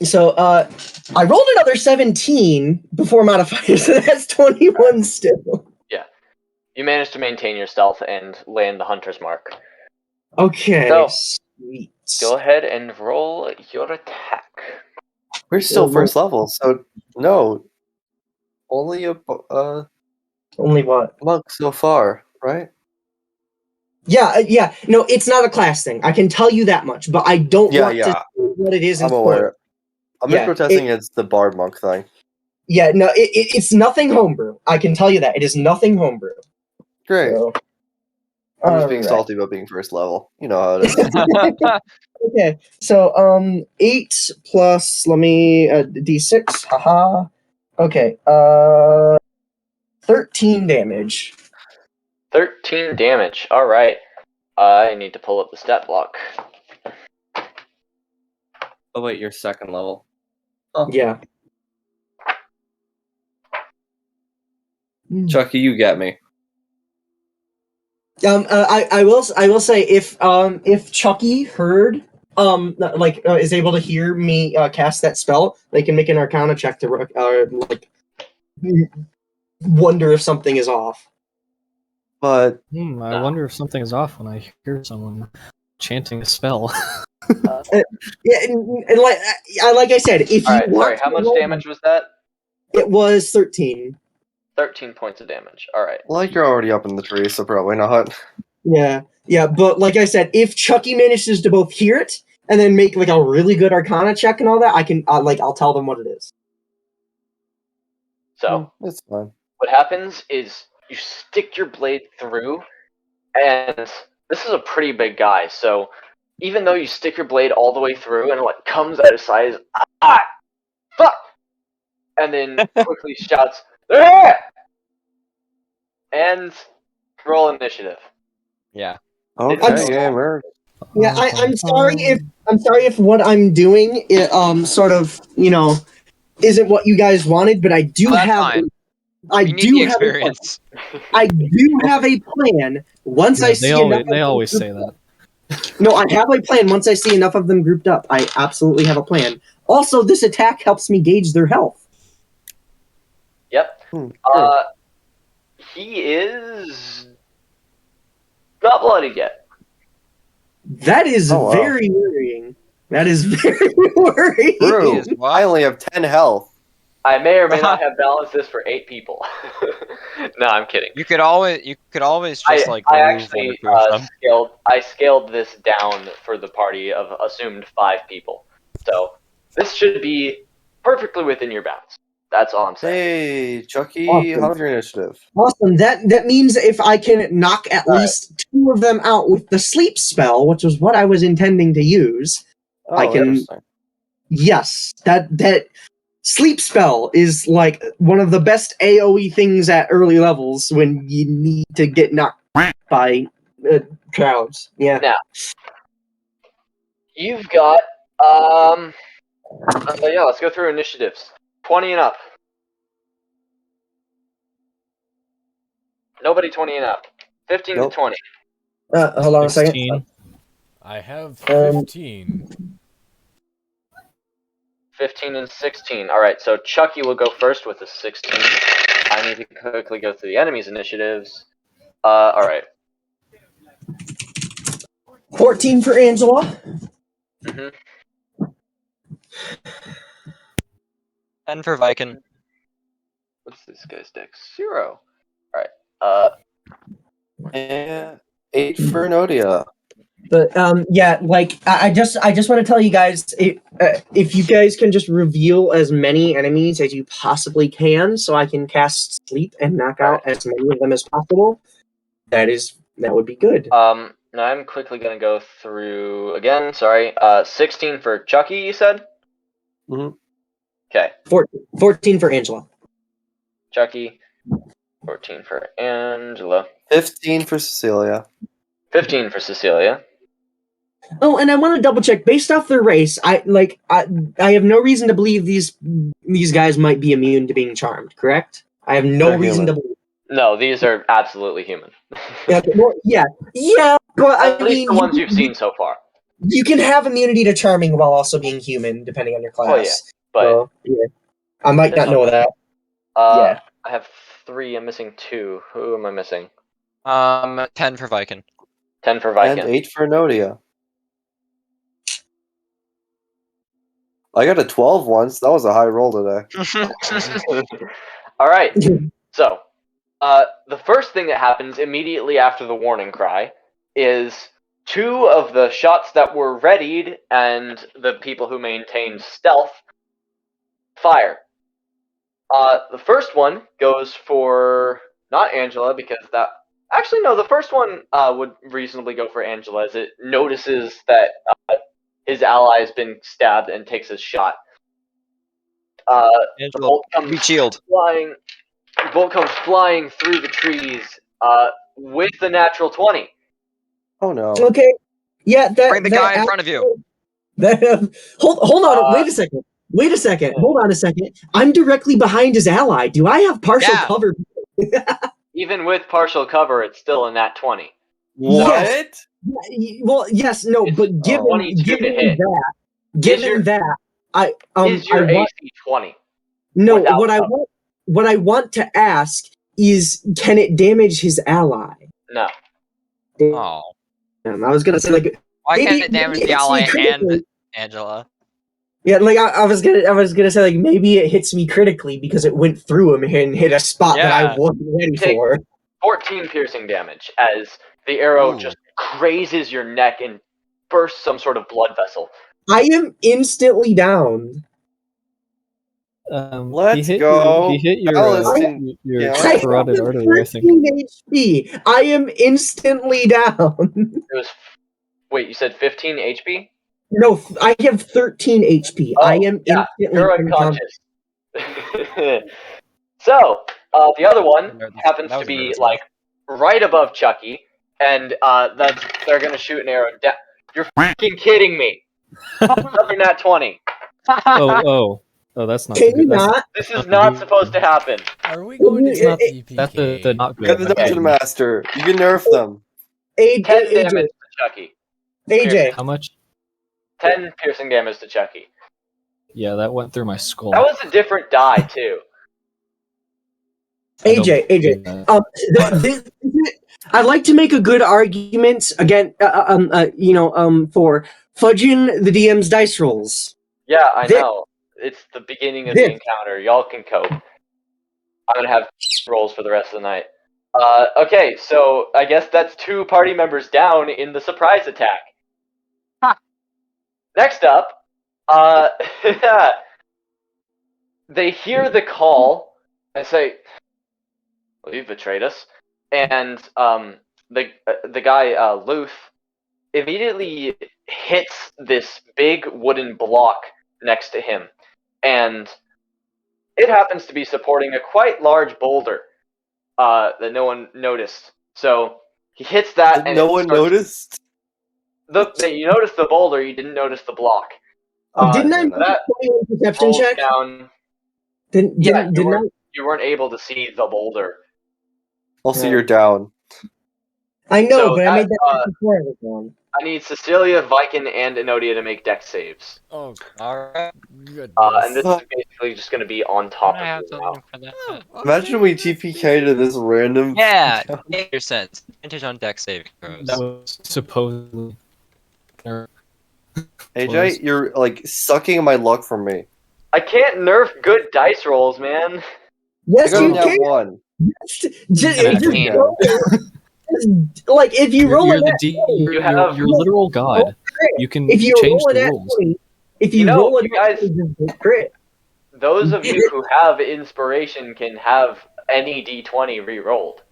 So I rolled another 17 before modifiers, so that's 21 still. Yeah. You managed to maintain your stealth and land the hunter's mark. Okay, So, sweet. Go ahead and roll your attack. We're still first level, so no. Only a Only what? monk so far, right? Yeah. No, it's not a class thing. I can tell you that much, but I don't want to say what it is. I'm aware. I'm just protesting against the bard monk thing. Yeah, no, it's nothing homebrew. I can tell you that. It is nothing homebrew. Great. So, I'm just being salty about being first level. You know how it is. Okay, so 8 plus, let me d6. Haha. Okay, 13 damage. 13 damage. All right. I need to pull up the stat block. Oh wait, you're second level. Oh. Yeah. Chucky, you get me. I will say if Chucky heard is able to hear me cast that spell, they can make an Arcana check to wonder if something is off. But I wonder if something is off when I hear someone chanting a spell. Yeah, and like I said, if All you right, want, sorry, how much damage was that? It was 13. 13 points of damage. All right. Like you're already up in the tree, so probably not. Yeah, but like I said, if Chucky manages to both hear it and then make like a really good Arcana check and all that, I can I'll tell them what it is. So it's fine. What happens is you stick your blade through, and this is a pretty big guy. So even though you stick your blade all the way through and what comes out of size, fuck, and then quickly shouts, ah! And roll initiative. Yeah. Okay, gamer. Yeah, I'm sorry if what I'm doing sort of isn't what you guys wanted, but I do have experience. I do have a plan. Once I see enough, they always say that. No, I have a plan. Once I see enough of them grouped up, I absolutely have a plan. Also, this attack helps me gauge their health. Yep. He is not bloodied yet. That is very worrying. That is very worrying. True. I only have 10 health. I may or may not have balanced this for 8 people. No, I'm kidding. You could always just I actually scaled this down for the party of assumed 5 people. So this should be perfectly within your bounds. That's all I'm saying. Hey, Chucky, how's your initiative? Awesome. That means if I can knock at least 2 of them out with the sleep spell, which was what I was intending to use, I can. Yes, that sleep spell is like one of the best AoE things at early levels when you need to get knocked by crowds. Yeah. Now, you've got let's go through initiatives. 20 and up. Nobody 20 and up. 15 to 20. Hold on a second. I have 15. 15 and 16. Alright, so Chucky will go first with a 16. I need to quickly go through the enemy's initiatives. Alright. 14 for Angela. Mm-hmm. 10 for Viking. What's this guy's dex? 0. Alright. And 8 for Nodia. But I just want to tell you guys if you guys can just reveal as many enemies as you possibly can, so I can cast sleep and knock out as many of them as possible. That would be good. Now I'm quickly gonna go through again. Sorry, 16 for Chucky. You said. Mm-hmm. Okay. 14 for Angela. Chucky. 14 for Angela. 15 for Cecilia. 15 for Cecilia. Oh, and I want to double check based off their race. I have no reason to believe these guys might be immune to being charmed. Correct? I have no reason to believe. No, these are absolutely human. Yeah, but at least the ones you've seen so far. You can have immunity to charming while also being human, depending on your class. Oh, yeah, but So, yeah. I might not know that. Yeah. I have 3. I'm missing 2. Who am I missing? 10 for Viking. 10 for And Viking. 8 for Nodia. I got a 12 once. That was a high roll today. All right. So, the first thing that happens immediately after the warning cry is 2 of the shots that were readied and the people who maintained stealth fire. The first one goes for not Angela because that. Actually, no. The first one would reasonably go for Angela as it notices that his ally has been stabbed and takes his shot. The Angela, bolt comes reach shield. flying. The bolt comes flying through the trees with the natural 20. Oh no. Okay. Yeah, Bring the guy in front of you. Hold on. Wait a second. Hold on a second. I'm directly behind his ally. Do I have partial cover? Even with partial cover, it's still a nat 20. What? Yes. Well, yes, no, but given that, I is your AC 20? No, what I want to ask is, can it damage his ally? No. Oh. I was gonna say like, why can't it damage the ally and Angela? Yeah, like I was gonna say like maybe it hits me critically because it went through him and hit a spot that I wasn't ready for. 14 piercing damage as the arrow just grazes your neck and bursts some sort of blood vessel. I am instantly down. Let's go. He hit your carotid artery, I think. 13 HP. I am instantly down. It was. Wait, you said 15 HP? No, I have 13 HP. I am instantly you're unconscious. So, the other one happens to be like right above Chucky, and they're gonna shoot an arrow down. You're fucking kidding me! Another nat 20. Oh, that's not Can good. you not? This is not supposed to happen. Are we going to get TPK? That's the not good. Get the Dungeon Master. You can nerf them. 10 damage to Chucky. AJ. How much? 10 piercing damage to Chucky. Yeah, that went through my skull. That was a different die, too. AJ. I'd like to make a good argument again, for fudging the DM's dice rolls. Yeah, I know. It's the beginning of the encounter. Y'all can cope. I'm gonna have rolls for the rest of the night. Okay, so I guess that's 2 party members down in the surprise attack. Next up, they hear the call and say, "Well, you've betrayed us." And the guy Luth immediately hits this big wooden block next to him, and it happens to be supporting a quite large boulder that no one noticed. So he hits that, and no one noticed. You noticed the boulder, you didn't notice the block. Didn't I make a perception check? Down. You weren't able to see the boulder. Also, you're down. I know, but I made that before I was down. I need Cecilia, Viking, and Enodia to make dex saves. Oh, alright. Goodness. And this is basically just going to be on top of you now. Imagine we TPK to this random. Yeah, make your sense. Advantage on dex saving throws. That was supposedly. AJ, you're like sucking my luck from me. I can't nerf good dice rolls, man. Yes, you can. One. Like if you roll it, you're literal god. You can change the rules. If you roll it, guys, crit. Those of you who have inspiration can have any d20 re-rolled.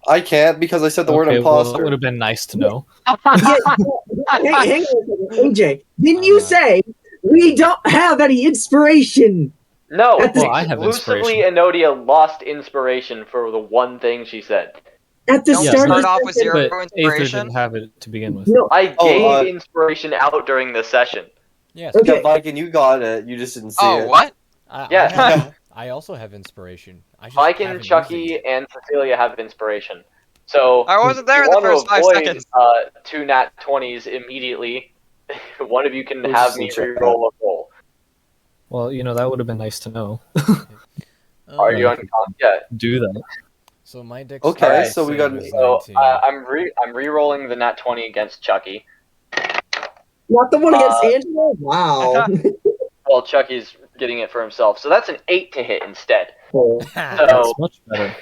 I can't because I said the word imposter. Well, that would have been nice to know. Hang on a second, AJ. Didn't you say we don't have any inspiration? No, I have exclusively Enodia lost inspiration for the one thing she said. At the start start off with 0 Aether inspiration. didn't have it to begin with. No, I gave inspiration out during the session. Yes. Okay, Viking, you got it. You just didn't see it. Oh, what? I also have inspiration. Viking, Chucky, and Cecilia have inspiration. So I wasn't there in the first 5 seconds. 2 nat 20s immediately. one of you can We'll have just me check that. reroll a roll. Well, that would have been nice to know. Are you on? Yeah. Do that. So my deck. Okay, Alright, so we got. So I'm re-rolling the nat 20 against Chucky. Not the one against Angela? Wow. Well, Chucky's getting it for himself, so that's an 8 to hit instead. Cool. So, That's much better.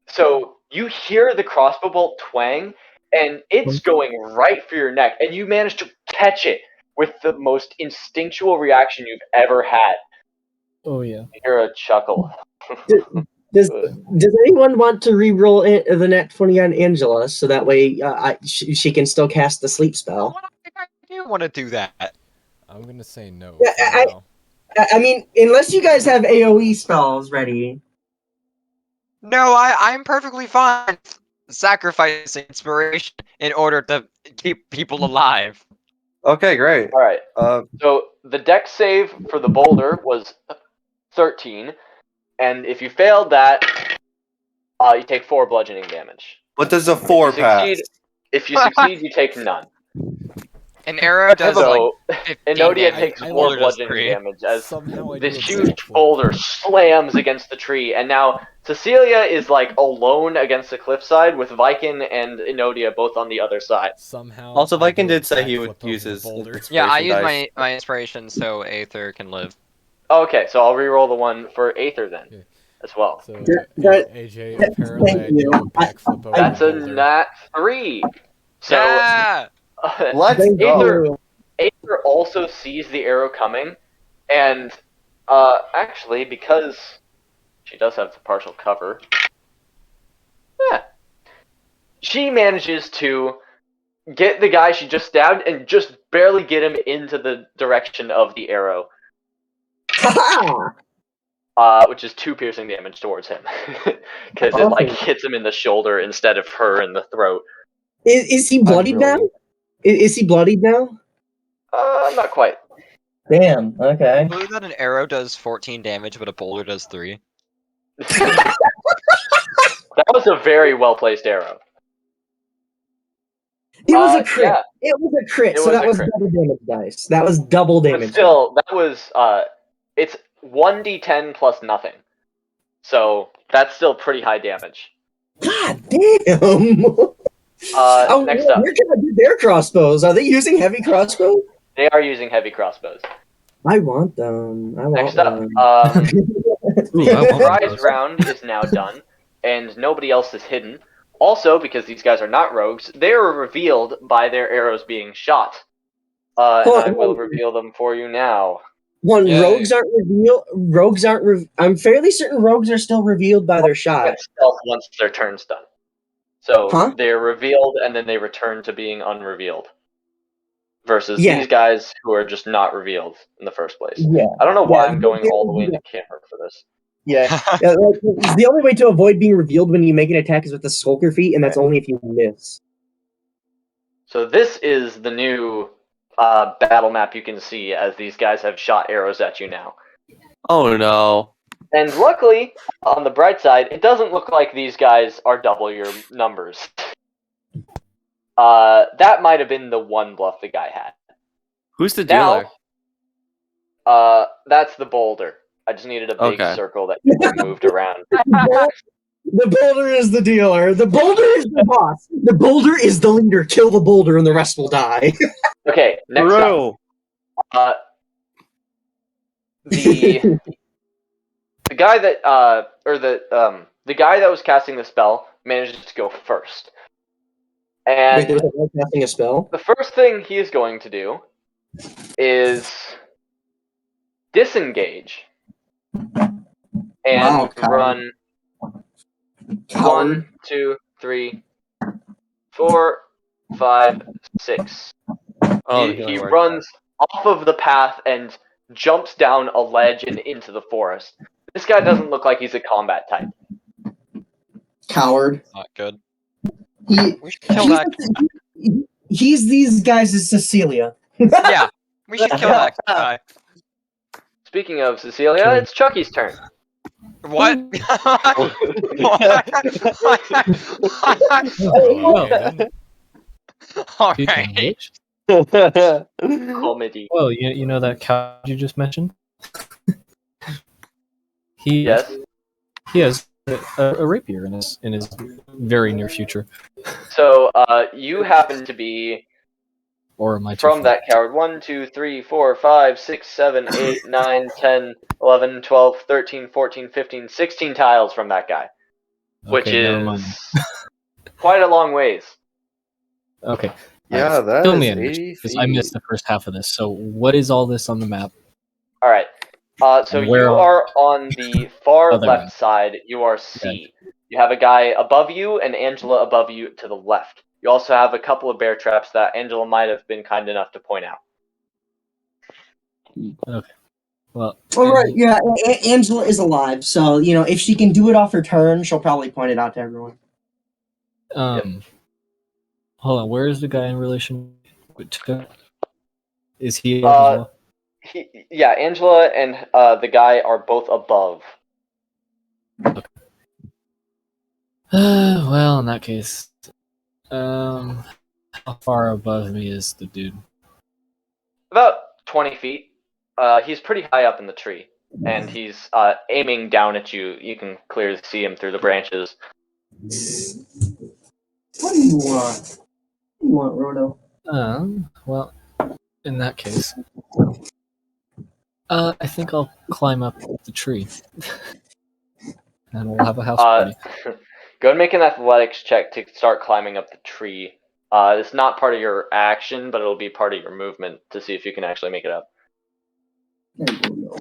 so you hear the crossbow bolt twang, and it's going right for your neck, and you manage to catch it with the most instinctual reaction you've ever had. Oh yeah. You hear a chuckle. Does anyone want to re-roll the net 20 on Angela so that way she can still cast the sleep spell? I do want to do that. I'm gonna say no. Yeah, For now. I mean, unless you guys have AoE spells ready. No, I'm perfectly fine sacrificing inspiration in order to keep people alive. Okay, great. All right. Uh, So the dex save for the boulder was 13, and if you failed that, you take 4 bludgeoning damage. what does a 4 pass? If you succeed, you take none. An arrow does So, like 15 Enodia damage. takes I 4 Boulder does bludgeoning 3. damage as Somehow I do this a huge backflip. boulder slams against the tree, and now Cecilia is like alone against the cliffside with Viking and Enodia both on the other side. Somehow. Also, I Viking do a did say he would backflip over use the his boulder. Yeah, I inspiration use dice. my inspiration so Aether can live. Okay, so I'll re-roll the one for Aether then, Yeah. as well. So That- AJ, apparently I thank do you. a backflip over That's the a boulder. nat 3. So Yeah! Let's Thank go. you. Aether also sees the arrow coming, and actually, because she does have the partial cover, she manages to get the guy she just stabbed and just barely get him into the direction of the arrow, which is 2 piercing damage towards him, because it like hits him in the shoulder instead of her in the throat. Is he bloodied now? Is he bloodied now? Not quite. Damn. Okay. I believe that an arrow does 14 damage, but a boulder does 3. That was a very well placed arrow. It was a crit. Yeah. It was a crit, It so was that a was crit. double damage dice. That was double But damage. still, that was it's 1d10 plus nothing, so that's still pretty high damage. God damn. Next up, Where can I do their crossbows? Are they using heavy crossbows? they are using heavy crossbows. I want them. I want Next up, them. Ooh, I want prize those. round is now done, and nobody else is hidden. Also, because these guys are not rogues, they are revealed by their arrows being shot. And I will reveal them for you now. One, Yay. rogues aren't revealed. Rogues aren't. I'm fairly certain rogues are still revealed by their shot. Get stealth once their turn's done. So Huh? they're revealed and then they return to being unrevealed. Versus Yeah. these guys who are just not revealed in the first place. Yeah. I don't know why Yeah, I'm going all the way yeah. into camera for this. Yeah. The only way to avoid being revealed when you make an attack is with the Skulker feat, and that's only if you miss. So this is the new battle map you can see as these guys have shot arrows at you now. Oh no. And luckily, on the bright side, it doesn't look like these guys are double your numbers. That might have been the one bluff the guy had. Who's the dealer? Now, that's the boulder. I just needed a big circle that can be moved around. The boulder is the dealer. The boulder is the boss. The boulder is the leader. Kill the boulder, and the rest will die. Okay, next up. The guy that the guy that was casting the spell manages to go first. And Wait, there was a guy casting a spell? the first thing he is going to do is disengage and run 1, 2, 3, 4, 5, 6. He runs off of the path and jumps down a ledge and into the forest. This guy doesn't look like he's a combat type. Coward. Not good. We should kill that. He's these guys' Cecilia. Yeah, we should kill that guy. Speaking of Cecilia, it's Chucky's turn. What? Okay, then. Alright. Comedy. Well, you know that cow you just mentioned? he Yes. he has a rapier in his very near future. So you happen to be Or am I too from far? that coward 1, 2, 3, 4, 5, 6, 7, 8, 9, 10, 11, 12, 13, 14, 15, 16 tiles from that guy, which Okay, never is mind. quite a long ways. Okay. Yeah, Alright, that fill is me in, 80 because I missed feet. the first half of this. So, what is all this on the map? All right. So And where you are on the far other left end? side. You are C. You have a guy above you and Angela above you to the left. You also have a couple of bear traps that Angela might have been kind enough to point out. Okay. Well, All right, yeah, Angela is alive, so if she can do it off her turn, she'll probably point it out to everyone. Hold on. Where is the guy in relation to? Is he above as well? Yeah, Angela and the guy are both above. Well, in that case, how far above me is the dude? About 20 feet. He's pretty high up in the tree, and he's aiming down at you. You can clearly see him through the branches. What do you want? What do you want, Roto? Well, in that case, I think I'll climb up the tree, and we'll have a house party. Go and make an athletics check to start climbing up the tree. It's not part of your action, but it'll be part of your movement to see if you can actually make it up. Of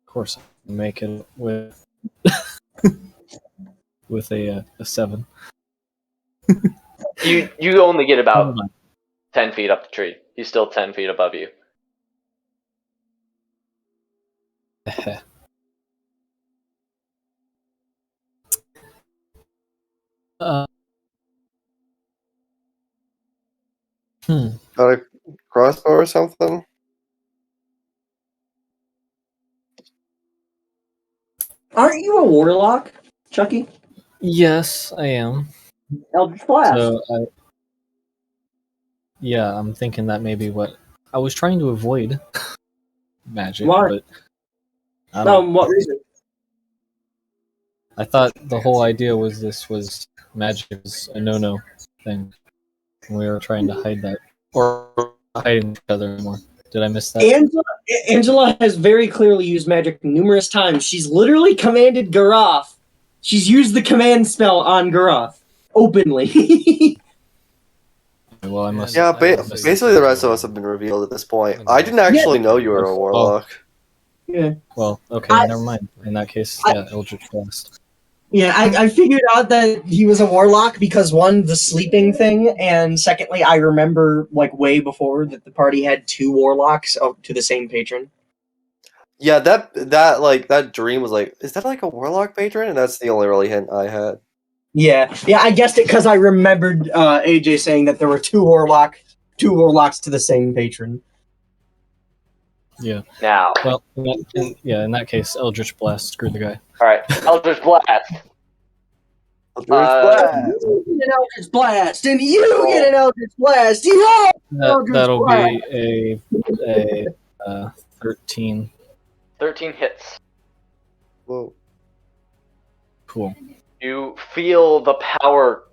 course, I'll make it with with a 7. You only get about Never mind. 10 feet up the tree. He's still 10 feet above you. uh, Got a crossbow or something? Aren't you a warlock, Chucky? Yes, I am. Eldritch Blast. So, yeah, I'm thinking that maybe what I was trying to avoid magic, Why? but I don't. What reason? I thought the whole idea was this was magic was a no-no thing. And we were trying to hide that, or hiding each other more. Did I miss that? Angela has very clearly used magic numerous times. She's literally commanded Garoth. She's used the command spell on Garoth openly. Well, I must. Yeah, I also basically use the rest of it. us have been revealed at this point. Yeah. I didn't actually know you were a warlock. Yeah. Well, okay, never mind. In that case, yeah, Eldritch Blast. Yeah, I figured out that he was a warlock because one, the sleeping thing, and secondly, I remember way before that the party had 2 warlocks to the same patron. Yeah, that dream was like, is that like a warlock patron? And that's the only really hint I had. Yeah, I guessed it because I remembered AJ saying that there were 2 warlocks to the same patron. Yeah. Now. Well, in that case, Eldritch Blast. Screw the guy. Alright, Eldritch Blast. You get an Eldritch Blast, and you get an Eldritch Blast. That'll be a 13. 13 hits. Whoa. Cool. You feel the power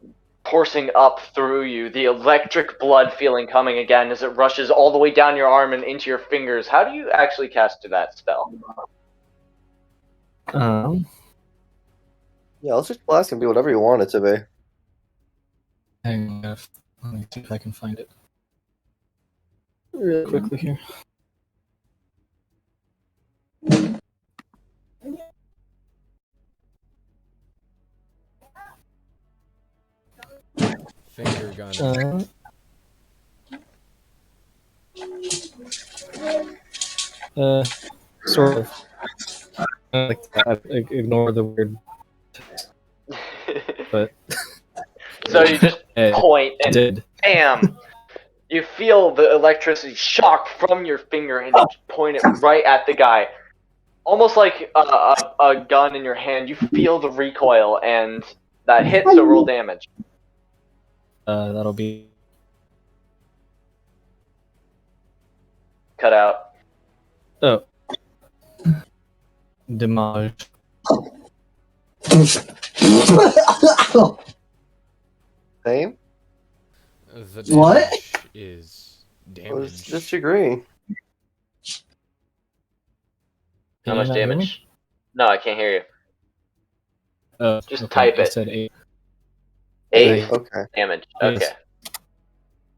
coursing up through you, the electric blood feeling coming again as it rushes all the way down your arm and into your fingers. How do you actually cast that spell? Yeah, Eldritch Blast can be whatever you want it to be. Hang on, let me see if I can find it real quickly here. Finger gun. Sort of. Ignore the weird. But so you just point and bam! You feel the electricity shock from your finger and you point it right at the guy. Almost like a gun in your hand, you feel the recoil and that hits, so roll damage. That'll be cut out. Oh. Demolish. Same? The damage What? is I was damage. disagreeing. How Can you much not hear me? damage? No, I can't hear you. Just Okay, type I it. said 8. 8 Okay. damage. Yes. Okay.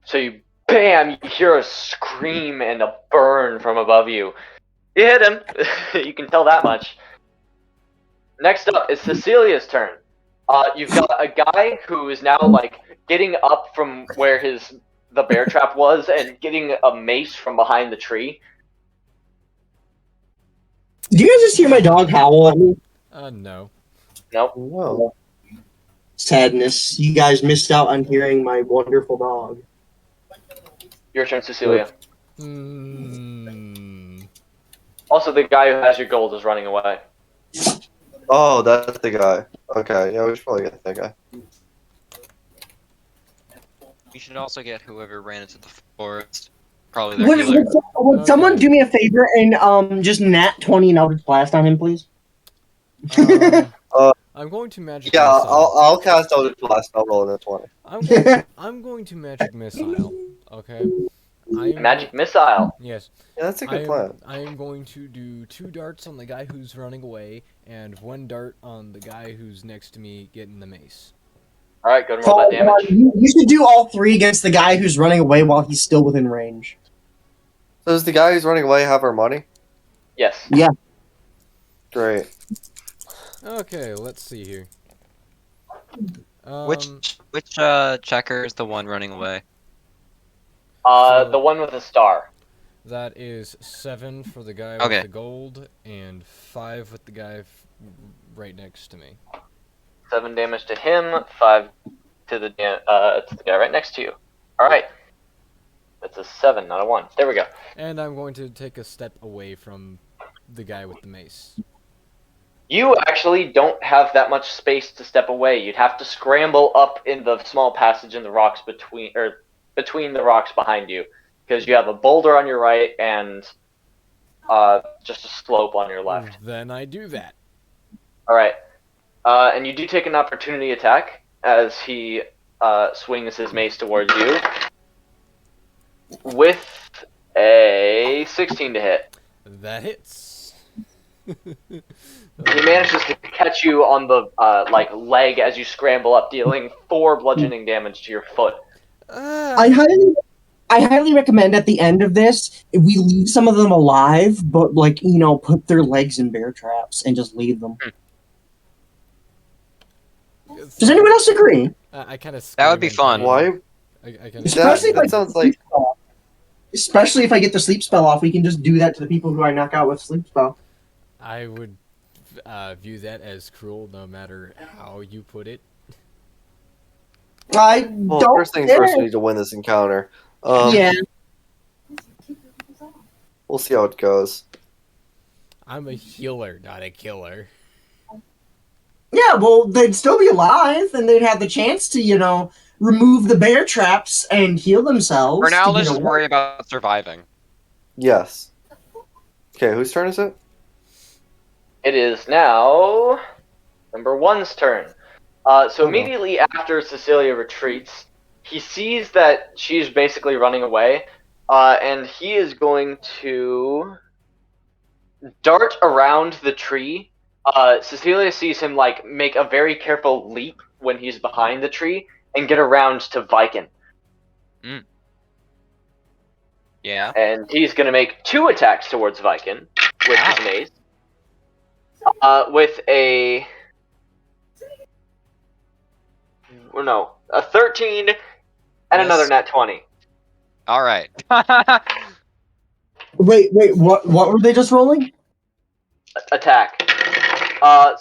So you, bam! You hear a scream and a burn from above you. You hit him. You can tell that much. Next up is Cecilia's turn. You've got a guy who is now like getting up from where the bear trap was and getting a mace from behind the tree. Did you guys just hear my dog howl at me? No. Nope. No. Sadness. You guys missed out on hearing my wonderful dog. Your turn, Cecilia. Hmm. Also, the guy who has your gold is running away. Oh, that's the guy. Okay, yeah, we should probably get that guy. We should also get whoever ran into the forest. Probably their healer. Would someone Okay. do me a favor and just nat 20 and Eldritch Blast on him, please? I'm going to magic Yeah, missile. I'll cast Eldritch Blast. I'll roll in a 20. I'm going to magic missile. Okay. I'm Magic missile. Yes. Yeah, that's a good plan. I am going to do 2 darts on the guy who's running away, and 1 dart on the guy who's next to me getting the mace. All right, go and roll that damage. You should do all 3 against the guy who's running away while he's still within range. So does the guy who's running away have our money? Yes. Yeah. Great. Okay, let's see here. Which checker is the one running away? The one with the star. That is 7 for the guy Okay. with the gold, and 5 with the guy right next to me. 7 damage to him, 5 to the guy right next to you. All right. That's a 7, not a 1. There we go. And I'm going to take a step away from the guy with the mace. You actually don't have that much space to step away. You'd have to scramble up in the small passage in the rocks between the rocks behind you, because you have a boulder on your right and just a slope on your left. Then I do that. All right. And you do take an opportunity attack as he swings his mace towards you with a 16 to hit. That hits. He manages to catch you on the leg as you scramble up, dealing 4 bludgeoning damage to your foot. I highly recommend at the end of this, if we leave some of them alive, but put their legs in bear traps and just leave them. Does anyone else agree? I kind of. That would be fun. Why? I kind Especially That if sounds like. Especially if I get the sleep spell off, we can just do that to the people who I knock out with sleep spell. I would view that as cruel, no matter how you put it. Well, don't first things first, we need to win this encounter. Yeah. We'll see how it goes. I'm a healer, not a killer. Yeah, well, they'd still be alive, and they'd have the chance to, remove the bear traps and heal themselves. For now, to let's get just away. worry about surviving. Yes. Okay, whose turn is it? It is now number 1's turn. So immediately after Cecilia retreats, he sees that she's basically running away, and he is going to dart around the tree. Cecilia sees him make a very careful leap when he's behind the tree and get around to Viken. Yeah. And he's going to make 2 attacks towards Viken with his mace. With a 13 and another nat 20. All right. Wait, what were they just rolling? Attack.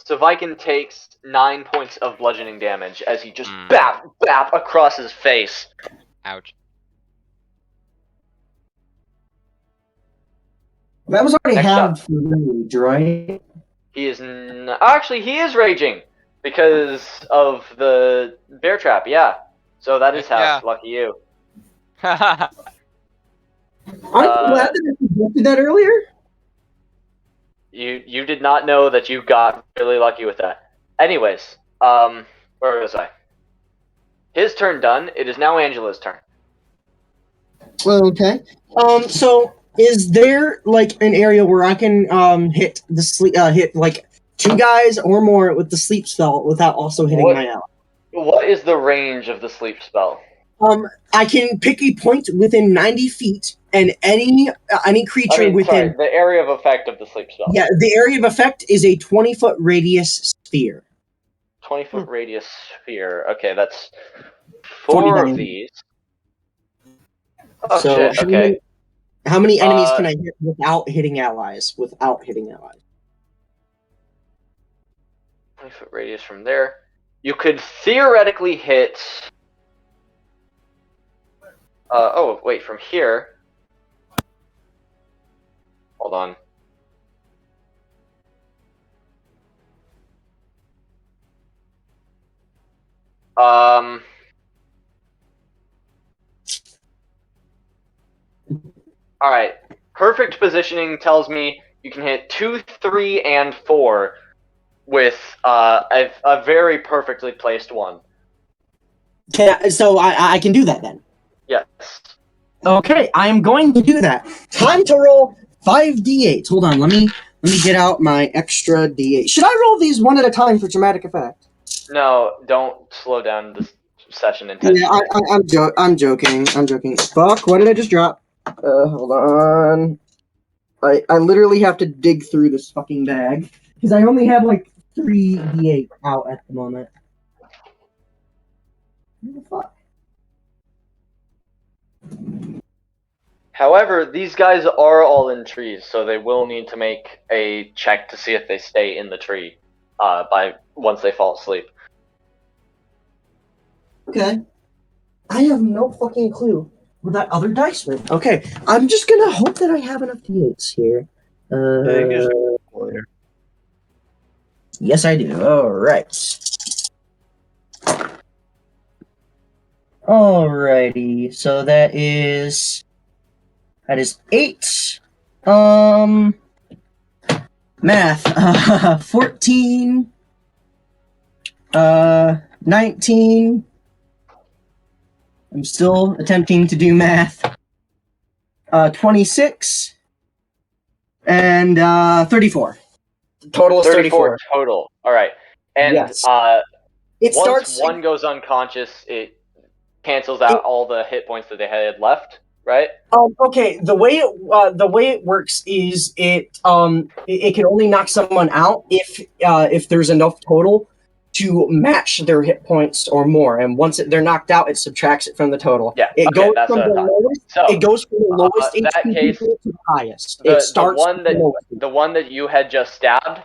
So Viken takes 9 points of bludgeoning damage as he just bap across his face. Ouch. That was already Next halved up. for rage, right? He is actually he is raging because of the bear trap. Yeah, so that is half. Yeah. Lucky you. I'm glad that it's a suggested that earlier? You did not know that you got really lucky with that. Anyways, where was I? His turn done. It is now Angela's turn. Okay. So is there like an area where I can hit the hit like 2 guys or more with the sleep spell without also hitting my ally? What is the range of the sleep spell? I can pick a point within 90 feet, and any creature within. Sorry, the area of effect of the sleep spell. Yeah, the area of effect is a 20-foot radius sphere. 20-foot radius sphere. Okay, that's 4 of these. Oh, so shit, okay. How many enemies can I hit without hitting allies? 20-foot radius from there. You could theoretically hit... oh, wait, from here... Hold on. Alright. Perfect positioning tells me you can hit 2, 3, and 4 with a very perfectly placed one. So I can do that then? Yes. Okay, I am going to do that. Time to roll 5d8. Hold on, let me get out my extra d8. Should I roll these one at a time for dramatic effect? No, don't slow down this session intentionally. Yeah, I'm joking. Fuck, what did I just drop? Hold on. I literally have to dig through this fucking bag. Because I only have like 3d8 out at the moment. What the fuck? However, these guys are all in trees, so they will need to make a check to see if they stay in the tree once they fall asleep. Okay. I have no fucking clue what that other dice went. Okay, I'm just gonna hope that I have enough d8s here. Yes, I do. All right. Alrighty. So that is 8. Math. 14. 19. I'm still attempting to do math. 26. And 34. Total is 34. Total. All right. And yes. once one goes unconscious, it cancels out all the hit points that they had left, right? Okay. The way it works is it can only knock someone out if there's enough total to match their hit points or more, and once they're knocked out, it subtracts it from the total. Yeah, it goes from the lowest. So, it goes from the lowest HP to the highest. It starts the one that you had just stabbed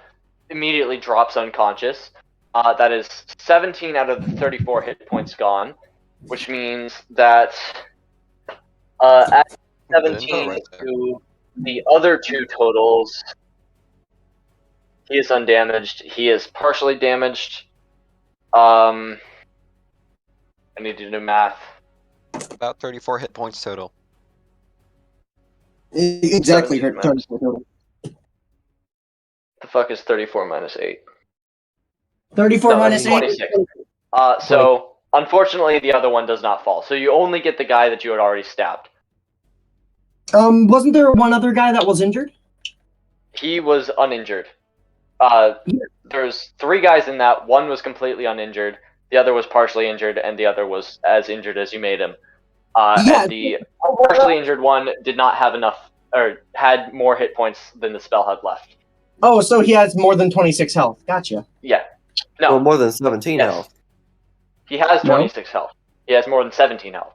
immediately drops unconscious. That is 17 out of the 34 hit points gone, which means that add 17 to the other 2 totals. He is undamaged. He is partially damaged. I need to do math. About 34 hit points total. Exactly. 34 total. The fuck is 34 minus 8? 34 minus 8? 26. So, unfortunately, the other one does not fall. So you only get the guy that you had already stabbed. Wasn't there one other guy that was injured? He was uninjured. There's 3 guys in that. One was completely uninjured. The other was partially injured, and the other was as injured as you made him. And the partially injured one did not have enough, or had more hit points than the spell had left. Oh, so he has more than 26 health. Gotcha. Yeah. No. Well, more than 17 health. He has 26 health. He has more than 17 health.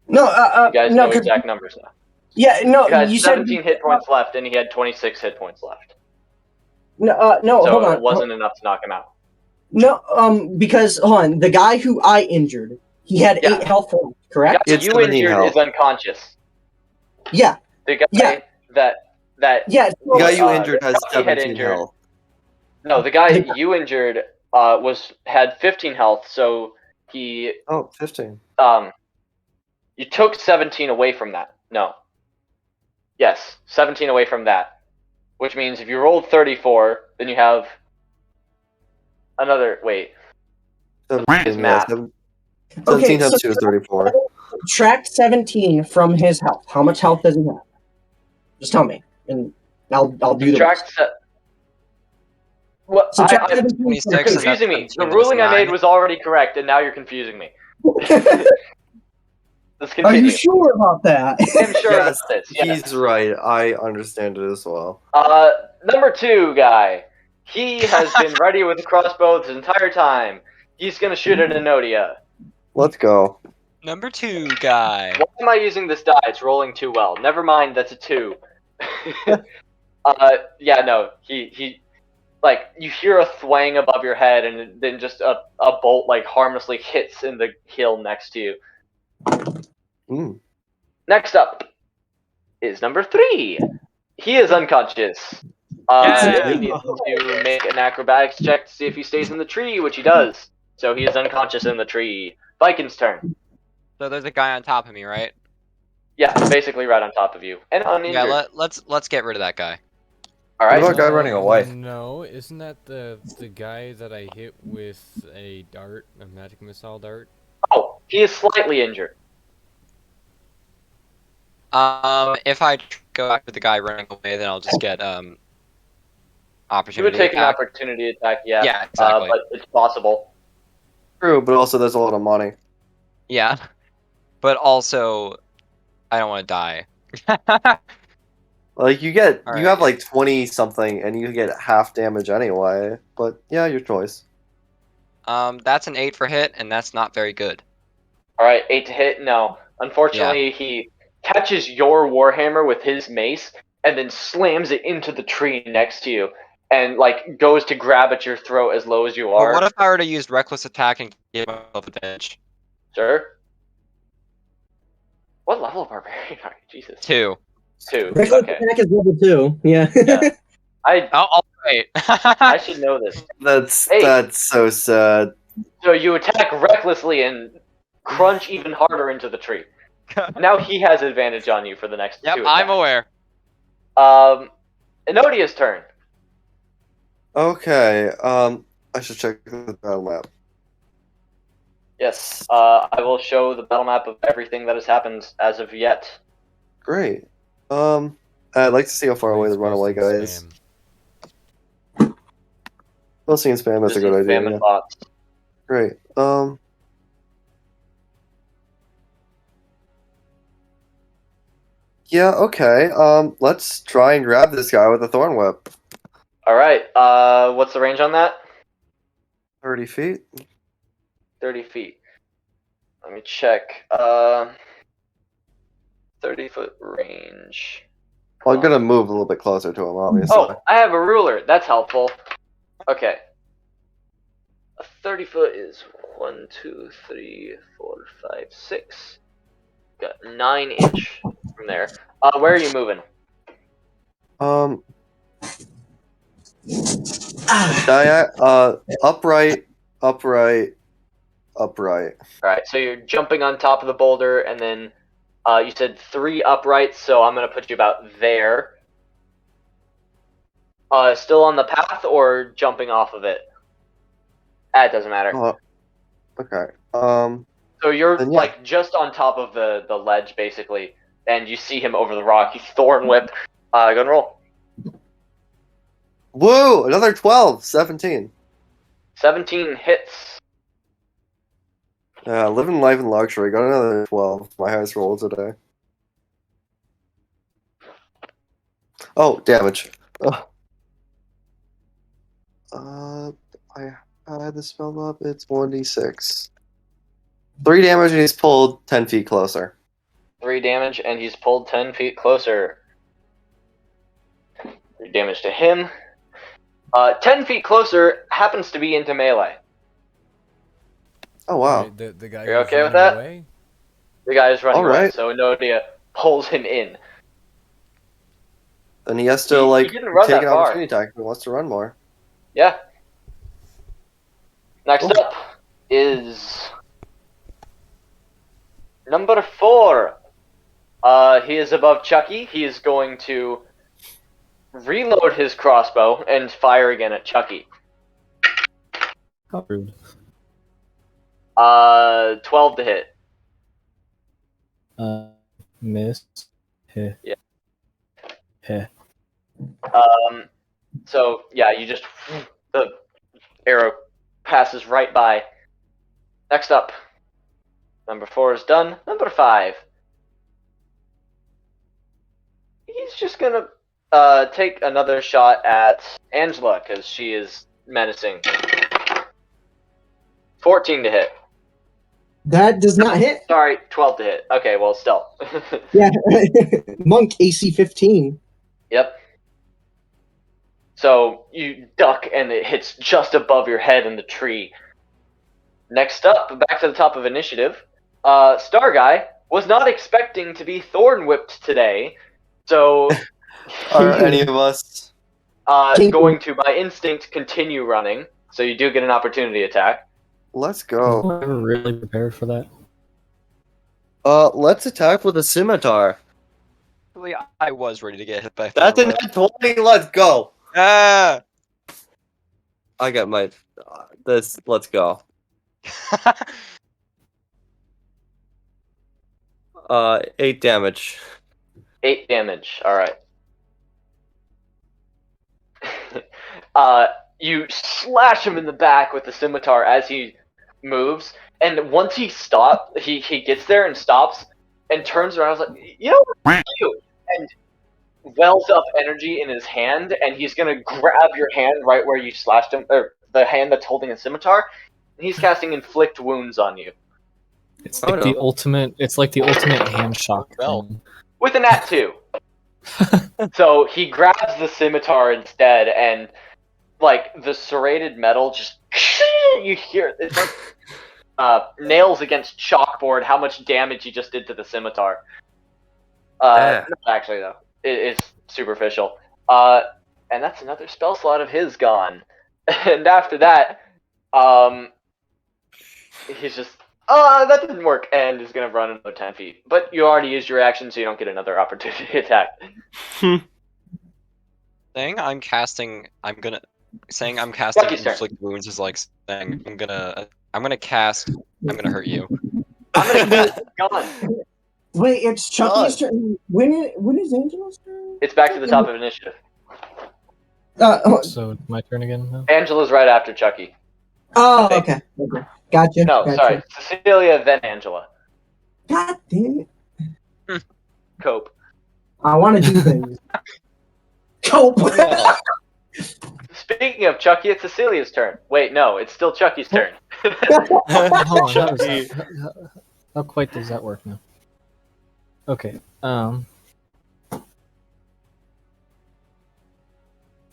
No, you guys know exact numbers now. Yeah, no, he had you 17 hit points left, and he had 26 hit points left. No, so hold on. it wasn't enough to knock him out. No, because hold on, the guy who I injured, he had 8 health points, correct? The guy you injured is unconscious. Yeah. The guy that the guy you injured has 17 health. No, the guy you injured had 15 health, so he 15. You took 17 away from that. No. 17 away from that. Which means if you rolled 34, then you have another. Wait. 17, math. 17 times 2 is 34. Subtract 17 from his health. How much health does he have? Just tell me, and I'll do the rest. What? Subtract You're 17 from confusing me. 17, The that's ruling I made 9. was already correct, and now you're confusing me. Let's Are continue. you sure about that? I'm sure Yes, about this. Yes. he's right. I understand it as well. Number 2 guy. He has been ready with a crossbow this entire time. He's gonna shoot at Enodia. Let's go. Number 2 guy. Why am I using this die? It's rolling too well. Never mind, that's a 2. Yeah, no. He like, you hear a thwang above your head, and then just a bolt, like, harmlessly hits in the hill next to you. Mm. Next up is number 3. He is unconscious. Yeah. He needs to make an acrobatics check to see if he stays in the tree, which he does. So he is unconscious in the tree. Vikin's turn. So there's a guy on top of me, right? Yeah, basically right on top of you. And uninjured. Yeah, let's get rid of that guy. Alright. What about guy running away? No, isn't that the guy that I hit with a dart, a magic missile dart? Oh, he is slightly injured. If I go after the guy running away, then I'll just get You opportunity would take an attack. opportunity attack, yeah. Yeah, exactly. But it's possible. True, but also there's a lot of money. Yeah, but also I don't want to die. Like, you Alright. have like 20 something, and you get half damage anyway. But yeah, your choice. That's an 8 for hit, and that's not very good. Alright, 8 to hit? No. Unfortunately, he catches your warhammer with his mace, and then slams it into the tree next to you, and, like, goes to grab at your throat as low as you But are. what if I were to use reckless attack and give myself advantage? Sure. What level of barbarian are you? Jesus. 2. 2. Reckless Okay. attack is level 2. Yeah. Yeah. Oh, wait. I should know this. Hey. That's so sad. So you attack recklessly and crunch even harder into the tree. Now he has advantage on you for the next 2 Yep, attacks. I'm aware. Enodia's turn. Okay, I should check the battle map. Yes, I will show the battle map of everything that has happened as of yet. Great. I'd like to see how far away the runaway guy is. Posting and spam, that's a good idea. Spam and Yeah. bots. Great. Yeah, okay. Let's try and grab this guy with a thorn whip. Alright, what's the range on that? 30 feet. 30 feet. Let me check. 30-foot range. Well, I'm gonna move a little bit closer to him, obviously. Oh, I have a ruler. That's helpful. Okay. A 30-foot is 1, 2, 3, 4, 5, 6. Got 9-inch from there. Where are you moving? Upright, upright, upright. Alright, so you're jumping on top of the boulder, and then you said 3 uprights, so I'm going to put you about there. Still on the path, or jumping off of it? It doesn't matter. Okay. So you're, then, yeah. like, just on top of the ledge, basically, and you see him over the rock. You thorn whip. Go and roll. Woo! Another 12! 17. 17 hits. Living life in luxury. Got another 12. My highest roll today. Oh, damage. I had the spell up. It's 1d6. 3 damage, and he's pulled 10 feet closer. 3 damage, and he's pulled 10 feet closer. 3 damage to him. 10 feet closer happens to be into melee. Oh, wow. Right, the guy You're who's okay with running that? away? The guy is running away, Alright. so Enodia pulls him in. And he has to, He like, didn't run take that an far. opportunity attack if he wants to run more. Yeah. Next Oh. up is number 4. He is above Chucky. He is going to reload his crossbow and fire again at Chucky. How rude. 12 to hit. Miss. Heh. Yeah. Heh. So yeah, the arrow passes right by. Next up, number 4 is done. Number 5. He's just gonna take another shot at Angela because she is menacing. 14 to hit. That does not hit. Sorry, 12 to hit. Okay, well, still. Yeah, monk AC 15. Yep. So you duck and it hits just above your head in the tree. Next up, back to the top of initiative. Star Guy was not expecting to be thorn whipped today, so Are any of us? going to by instinct continue running. So you do get an opportunity attack. Let's Was go. I ever really prepared for that? Let's attack with a scimitar. Actually, I was ready to get hit by. That's a net 20. Let's go. Ah! I got my this. Let's go. 8 damage. 8 damage. All right. You slash him in the back with the scimitar as he moves, and once he gets there and stops and turns around. I was like, you know what, you, and wells up energy in his hand, and he's gonna grab your hand right where you slashed him, or the hand that's holding a scimitar, and he's casting inflict wounds on you It's like the ultimate. It's like the ultimate hand shock. Thing. with a nat 2. So he grabs the scimitar instead, and like the serrated metal just you hear it's like nails against chalkboard. How much damage he just did to the scimitar? Not actually though, it's superficial. And that's another spell slot of his gone. And after that, he's just that didn't work, and is gonna run another 10 feet. But you already used your action, so you don't get another opportunity attack. Saying I'm casting Lucky's turn. inflict wounds is like saying I'm gonna cast. I'm gonna hurt you. I'm gonna keep going. Wait, it's Chucky's turn. When is Angela's turn? It's back to the top of initiative. So my turn again now? Angela's right after Chucky. Oh, okay. Gotcha. No, gotcha. sorry. Cecilia, then Angela. God damn it. Cope. I want to do things. Cope. Speaking of Chucky, it's Cecilia's turn. Wait, no, it's still Chucky's turn. Hold on, how quite does that work now? Okay.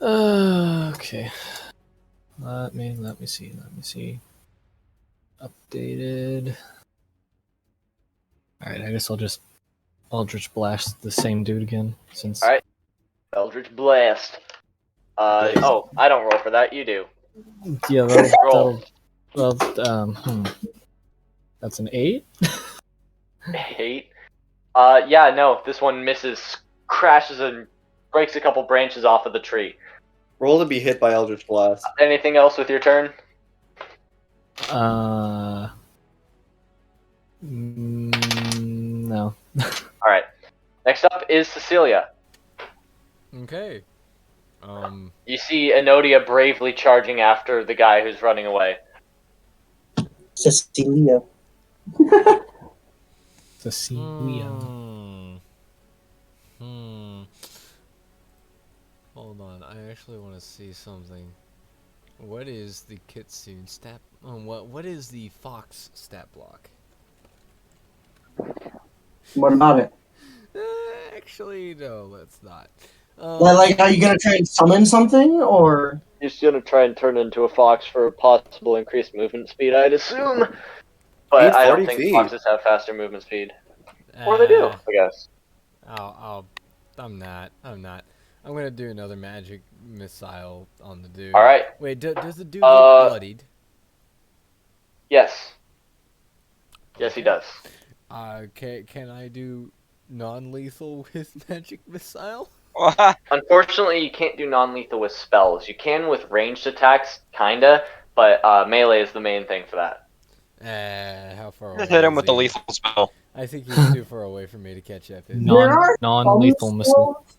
Okay. Let me see. Updated. All right. I guess I'll just Eldritch Blast the same dude again since. All right. Eldritch Blast. Oh, I don't roll for that. You do. Yeah. Roll. That's an 8. 8. Yeah, no. This one misses, crashes, and breaks a couple branches off of the tree. Roll to be hit by Eldritch Blast. Anything else with your turn? No. All right. Next up is Cecilia. Okay. You see Enodia bravely charging after the guy who's running away. Cecilia. Cecilia. Hold on, I actually want to see something. What is the Kitsune stat? What is the Fox stat block? What about it? Actually, no, let's not. Like, are you gonna try and summon something, or? He's gonna try and turn into a fox for possible increased movement speed, I'd assume. But I don't think foxes have faster movement speed. Or they do, I guess. I'm not. I'm gonna do another magic missile on the dude. All right. Wait, does the dude get bloodied? Yes. Yes, he does. Can I do non-lethal with magic missile? Unfortunately, you can't do non-lethal with spells. You can with ranged attacks, kinda, but melee is the main thing for that. How far Just away hit him is with the he? lethal spell. I think he's too far away for me to catch up. There are Non-lethal some missile. spells.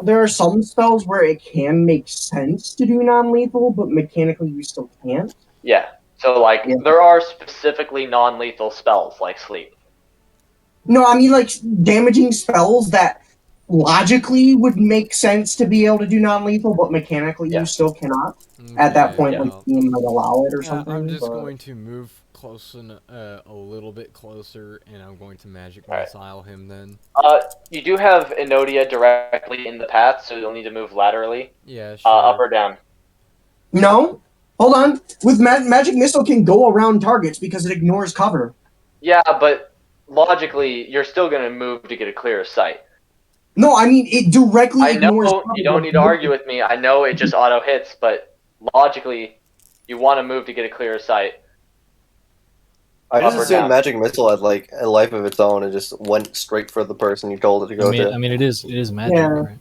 There are some spells where it can make sense to do non-lethal, but mechanically you still can't. Yeah. So like, Yeah. there are specifically non-lethal spells like sleep. No, I mean like damaging spells that logically would make sense to be able to do non-lethal, but mechanically Yeah. you still cannot. At that point, yeah. like you might allow it or something. I'm just but... going to move close a little bit closer, and I'm going to magic Alright. missile him then. You do have Enodia directly in the path, so you'll need to move laterally. Yeah, sure. Up or down. No, hold on. With magic missile can go around targets because it ignores cover. Yeah, but logically, you're still gonna move to get a clearer sight. No, I mean it directly I ignores know cover. you don't need to argue with me. I know it just auto hits, but logically, you want to move to get a clearer sight. I just Up or assumed down? magic missile had like a life of its own and just went straight for the person you told it to go to. I mean, it is magic, Yeah. right?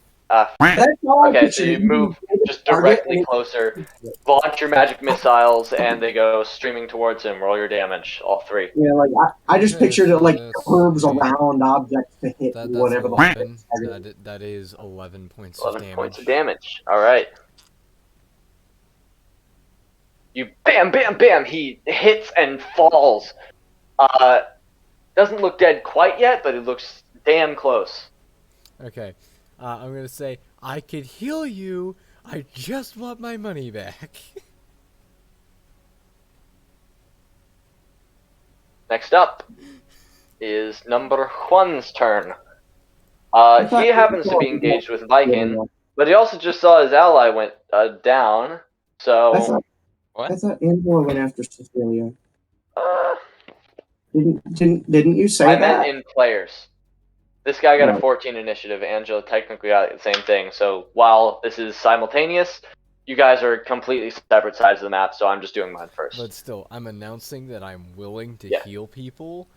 That's how I Okay, so pictured you it. move just directly closer, launch your magic missiles, and they go streaming towards him. Roll your damage, all three. Yeah, like I just Okay, pictured it so like that's curves three. around objects to hit That's whatever 11. the That is 11 points 11 of damage. points of damage. All right. You bam, bam, bam. He hits and falls. Doesn't look dead quite yet, but it looks damn close. Okay, I'm gonna say I could heal you. I just want my money back. Next up is number Juan's turn. He happens to be engaged with Viking, but he also just saw his ally went down. So I thought Angela went after Cecilia. uh, Didn't you say I that? meant in players. This guy got No. a 14 initiative. Angela technically got the same thing. So while this is simultaneous, you guys are completely separate sides of the map. So I'm just doing mine first. But still, I'm announcing that I'm willing to Yeah. heal people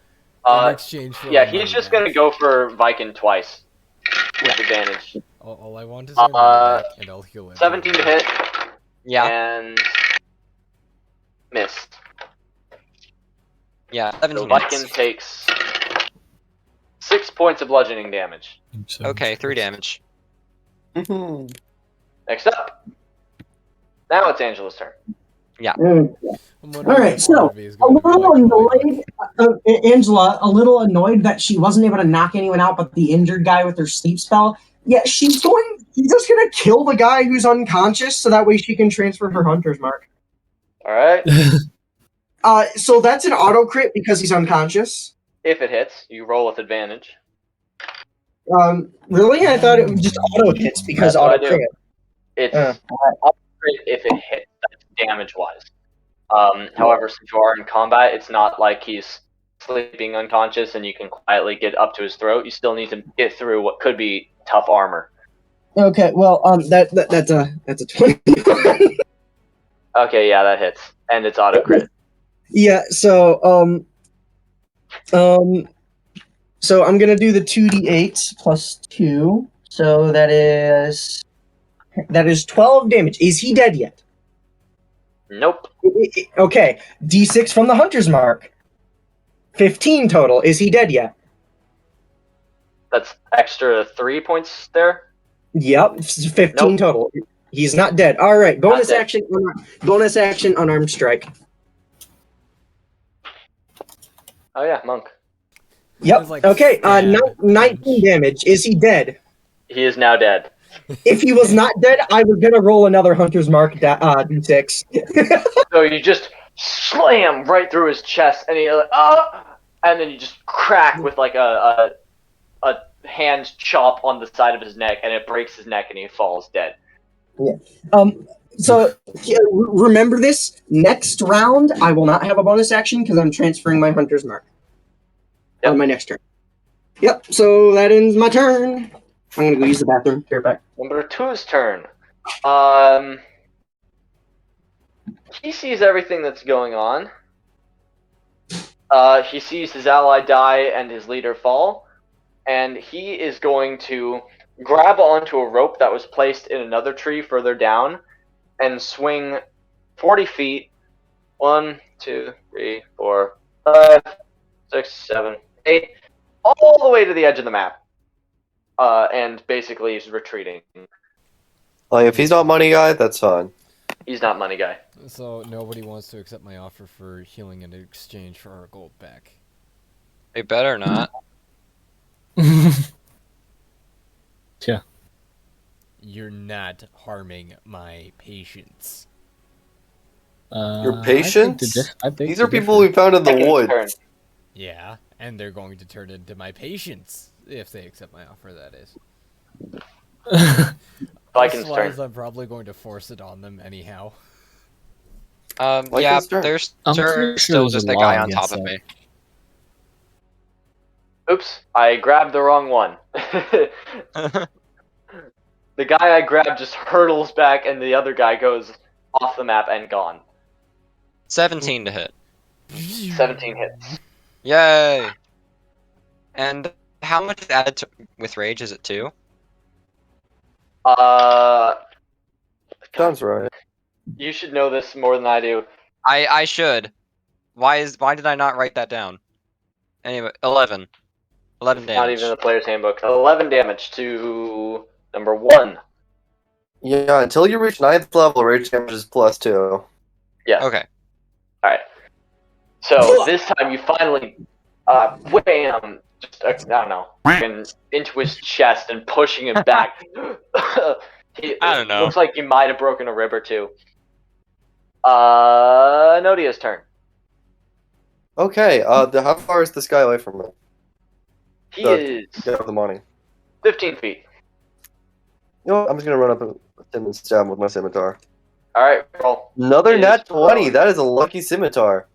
in exchange for yeah, my he's money just back. gonna go for Viking twice with advantage. All I want is my money back, and I'll heal it. 17 to hit Yeah, and missed. yeah, So 17 Viking hits. takes 6 points of bludgeoning damage. Okay, 3 damage. Next up, now it's Angela's turn. All right, so a little annoyed, Angela, a little annoyed that she wasn't able to knock anyone out but the injured guy with her sleep spell. Yeah, she's just gonna kill the guy who's unconscious so that way she can transfer her hunter's mark. All right. So that's an auto crit because he's unconscious. If it hits, you roll with advantage. Really? I thought it was just auto hits because That's what auto I do. crit. It's auto crit if it hits, that's damage-wise. However, since you are in combat, it's not like he's sleeping unconscious and you can quietly get up to his throat. You still need to get through what could be tough armor. Okay, well, that's a 20. Okay, yeah, that hits, and it's auto crit. Yeah, so I'm gonna do the 2d8 plus 2. So that is 12 damage. Is he dead yet? Nope. Okay, d6 from the hunter's mark. 15 total. Is he dead yet? That's extra 3 points there. Yep, 15 Nope. total. He's not dead. All right, bonus dead. action. Bonus action. Unarmed strike. Oh yeah, monk. Yep. It's like Okay. stab, 19 punch. damage. Is he dead? He is now dead. If he was not dead, I was gonna roll another hunter's mark d6. So you just slam right through his chest, and he like, and then you just crack with like a hand chop on the side of his neck, and it breaks his neck, and he falls dead. So remember this. Next round, I will not have a bonus action because I'm transferring my hunter's mark on my next turn. Yep. So that ends my turn. I'm gonna go use the bathroom. Be right back. Number 2's turn. He sees everything that's going on. He sees his ally die and his leader fall, and he is going to grab onto a rope that was placed in another tree further down, and swing 40 feet. 1, 2, 3, 4, 5, 6, 7, 8, all the way to the edge of the map. And basically he's retreating. Like, if he's not money guy, that's fine. He's not money guy. So nobody wants to accept my offer for healing in exchange for our gold back. They better not. Yeah. You're not harming my patients. Your patients? I beg These to are people differ. we found in the Second woods. turn. Yeah, and they're going to turn into my patients if they accept my offer. That is. Vikings Otherwise, turn. I'm probably going to force it on them anyhow. Yeah, Vikings turn. there's I'm pretty sure still there's just a a guy law on top against of that. me. Oops, I grabbed the wrong one. The guy I grabbed just hurtles back, and the other guy goes off the map and gone. 17 to hit. 17 hits. Yay! And how much is added with rage? Is it 2? Sounds right. You should know this more than I do. I should. Why did I not write that down? Anyway, 11. 11 It's not damage. even in the player's handbook. 11 damage to number 1. Yeah, until you reach 9th level, rage damage is +2. Yes. Okay. Alright. So this time you finally, wham! Just, I don't know, into his chest and pushing him back. I don't know. Looks like he might have broken a rib or two. Nodia's turn. Okay, how far is this guy away from me? He The- is Get the money. 15 feet. You know what? I'm just gonna run up with him and stab him with my scimitar. Alright, roll. Another Is nat 20! prone. That is a lucky scimitar.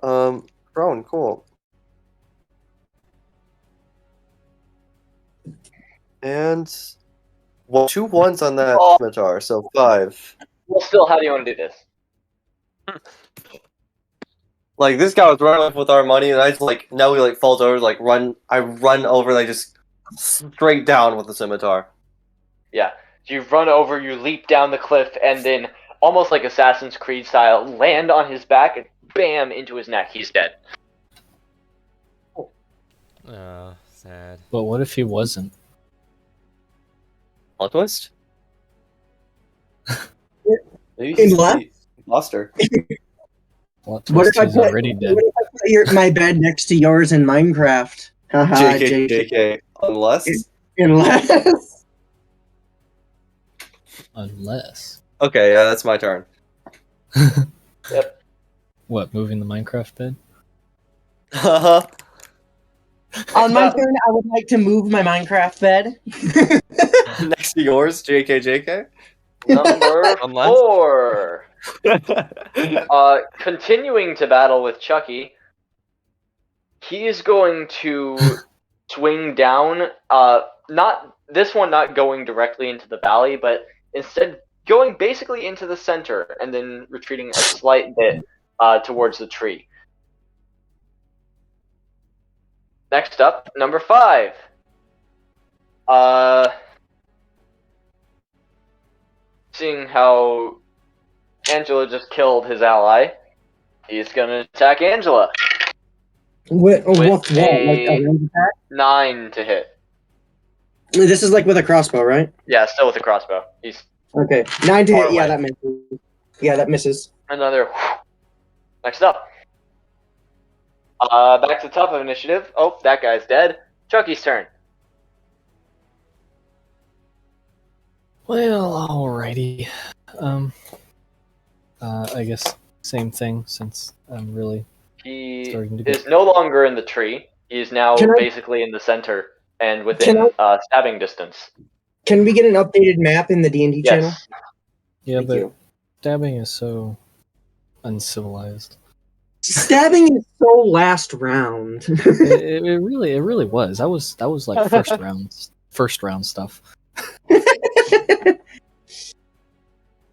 Prone, cool. And 2 1s on that Oh. scimitar, so 5. Well, still, how do you want to do this? Like, this guy was running up with our money, and I just, like, now he, like, falls over, like, I run over, like, just straight down with the scimitar. Yeah. You run over, you leap down the cliff, and then, almost like Assassin's Creed style, land on his back and bam, into his neck. He's dead. Sad. But what if he wasn't? Plot twist? Maybe Unless- he lost her. What What if I he's put, already dead? what if I put my bed next to yours in Minecraft? Haha, JK, JK. JK. Unless? Unless. Unless. Okay, yeah, that's my turn. What, moving the Minecraft bed? Haha. On my turn, I would like to move my Minecraft bed. Next to yours, JK, JK. Number Unless- 4. Continuing to battle with Chucky, he is going to swing down, not going directly into the valley, but instead going basically into the center and then retreating a slight bit towards the tree. Next up, number 5. Seeing how Angela just killed his ally, he's gonna attack Angela. What? With Like a a- range attack? 9 to hit. This is like with a crossbow, right? Yeah, still with the crossbow. He's Okay, 9 to Far hit. Yeah, away. that misses. Yeah, that misses. another. Next up. Back to the top of initiative. Oh, that guy's dead. Chucky's turn. Well, alrighty. I guess same thing since I'm really He starting to is get. no longer in the tree. He is now Can I- basically in the center and within stabbing distance. Can we get an updated map in the D&D channel? Yes. Yeah, Thank but you. stabbing is so uncivilized. Stabbing is so last round. it really was. That was like first round stuff.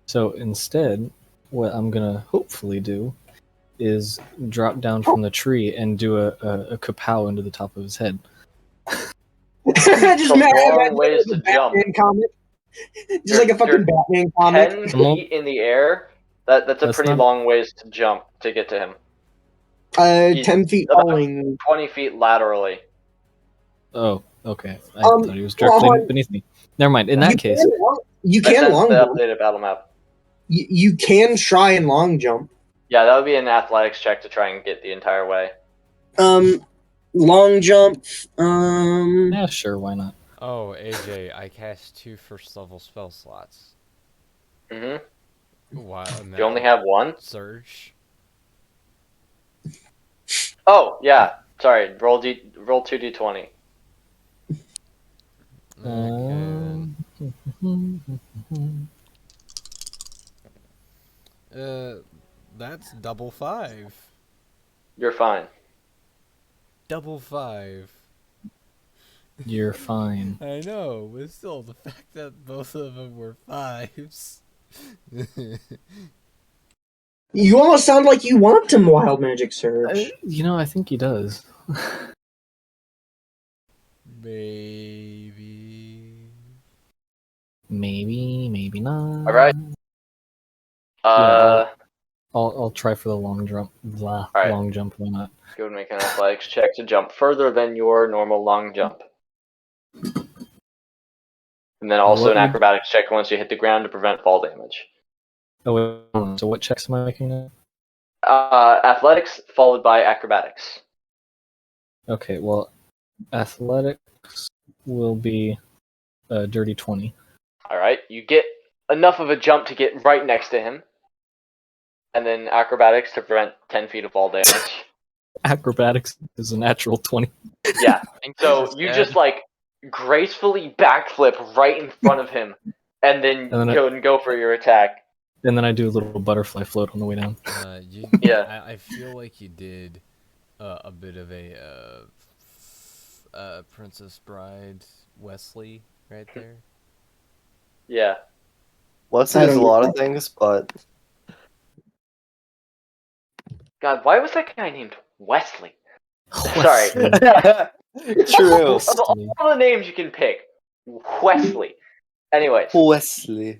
So instead, what I'm gonna hopefully do is drop down from the tree and do a kapow into the top of his head. Just a mad, long ways to jump. Batman comic. Just You're- like a fucking you're Batman comic. 10 feet in the air. That's a That's pretty not- long ways to jump to get to him. He's 10 feet about falling. 20 feet laterally. Oh, okay. I Um, thought he was directly well, beneath me. Never mind. In that case, You I can sent long the jump. updated battle map. You can try and long jump. Yeah, that would be an athletics check to try and get the entire way. Long jump. yeah, sure, why not? Oh, AJ, I cast 2 first level spell slots. Wow, You only have one? Surge. Oh, yeah. Sorry. Roll 2d20. Okay, then. That's double 5. You're fine. Double 5. You're fine. I know, but still, the fact that both of them were 5s. You almost sound like you want to wild magic surge. You know, I think he does. Maybe. Maybe not. All right. I'll try for the long jump. right. Long jump. Why not? Go and make an athletics check to jump further than your normal long jump. And then also What an would- acrobatics check once you hit the ground to prevent fall damage. Oh, wait, so what checks am I making now? Athletics followed by acrobatics. Okay, well, athletics will be a dirty 20. All right, you get enough of a jump to get right next to him, and then acrobatics to prevent 10 feet of fall damage. Acrobatics is a natural 20. Yeah, so you just like gracefully backflip right in front of him, and then go for your attack. And then I do a little butterfly float on the way down. Yeah. I feel like you did a bit of a Princess Bride Wesley right there. Yeah. Wesley does a lot of things, but God, why was that guy named Wesley? Sorry. true. Of all the names you can pick, Wesley. Anyways, Wesley.